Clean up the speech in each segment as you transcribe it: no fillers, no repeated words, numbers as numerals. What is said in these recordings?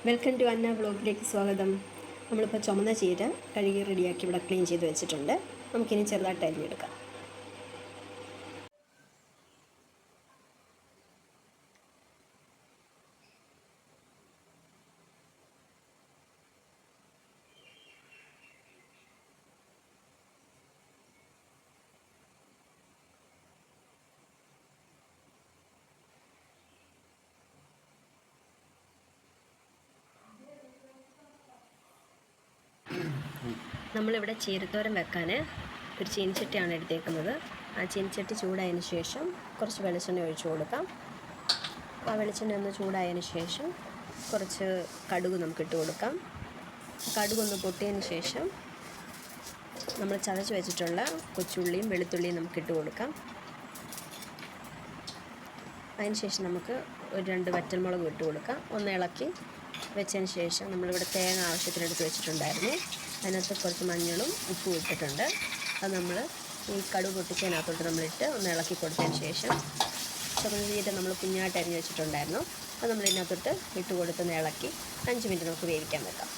Welcome to അന്ന വ്ളോഗിലേക്ക് സ്വാഗതം. നമ്മളിപ്പോൾ ചുമന്ന ചീര കഴുകി റെഡിയാക്കി ഇവിടെ ക്ലീൻ ചെയ്ത് വെച്ചിട്ടുണ്ട്. നമുക്കിനി ചെറുതായിട്ട് അരിഞ്ഞെടുക്കാം. നമ്മളിവിടെ ചീരത്തോരൻ വെക്കാൻ ഒരു ചീനിച്ചട്ടിയാണ് എടുത്തേക്കുന്നത്. ആ ചീനിച്ചട്ടി ചൂടായതിന് ശേഷം കുറച്ച് വെളിച്ചെണ്ണ ഒഴിച്ചു കൊടുക്കാം. ആ വെളിച്ചെണ്ണ ഒന്ന് ചൂടായതിന് ശേഷം കുറച്ച് കടുക് നമുക്ക് ഇട്ട് കൊടുക്കാം. കടുകൊന്ന് പൊട്ടിയതിന് ശേഷം നമ്മൾ ചതച്ച് വെച്ചിട്ടുള്ള കൊച്ചുള്ളിയും വെളുത്തുള്ളിയും നമുക്ക് ഇട്ട് കൊടുക്കാം. അതിന് ശേഷം നമുക്ക് ഒരു 2 വറ്റൽമുളക് ഇട്ട് കൊടുക്കാം. ഒന്ന് ഇളക്കി വെച്ചതിന് ശേഷം നമ്മളിവിടെ തേങ്ങ ആവശ്യത്തിനെടുത്ത് വെച്ചിട്ടുണ്ടായിരുന്നു. അതിനകത്ത് കുറച്ച് മഞ്ഞളും ഉപ്പും ഇട്ടിട്ടുണ്ട്. അത് നമ്മൾ ഈ കടുക് പൊട്ടിച്ചതിനകത്തോട്ട് നമ്മളിട്ട് ഒന്ന് ഇളക്കി കൊടുത്തതിന് ശേഷം ചുവന്ന ചീര നമ്മൾ കുഞ്ഞായിട്ട് അരിഞ്ഞ് വെച്ചിട്ടുണ്ടായിരുന്നു. അത് നമ്മൾ ഇതിനകത്തോട്ട് ഇട്ട് കൊടുത്തൊന്ന് ഇളക്കി 5 മിനിറ്റ് നമുക്ക് വേവിക്കാൻ വെക്കാം.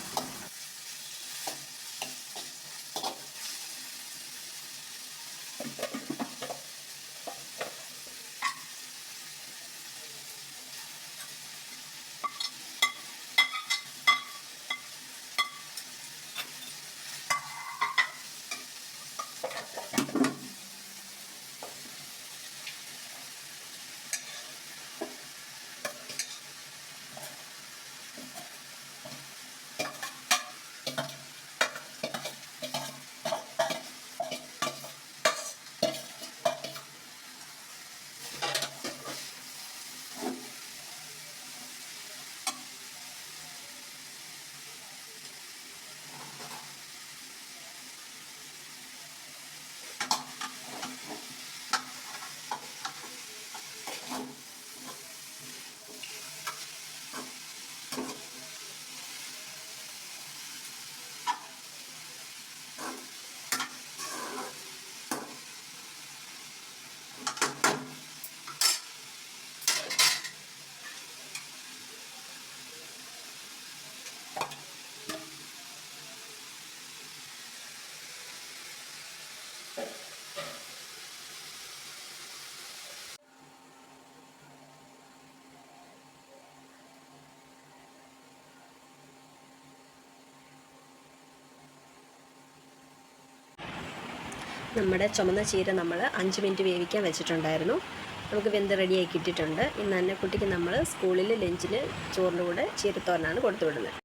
നമ്മുടെ ചുമന്ന ചീര നമ്മൾ 5 മിനിറ്റ് വേവിക്കാൻ വെച്ചിട്ടുണ്ടായിരുന്നു. നമുക്ക് വെന്ത് റെഡിയാക്കി ഇട്ടിട്ടുണ്ട്. ഇന്ന് തന്നെ കുട്ടിക്ക് നമ്മൾ സ്കൂളിൽ ലഞ്ചിന് ചോറിൻ്റെ കൂടെ ചീരത്തോരനാണ് കൊടുത്തു വിടുന്നത്.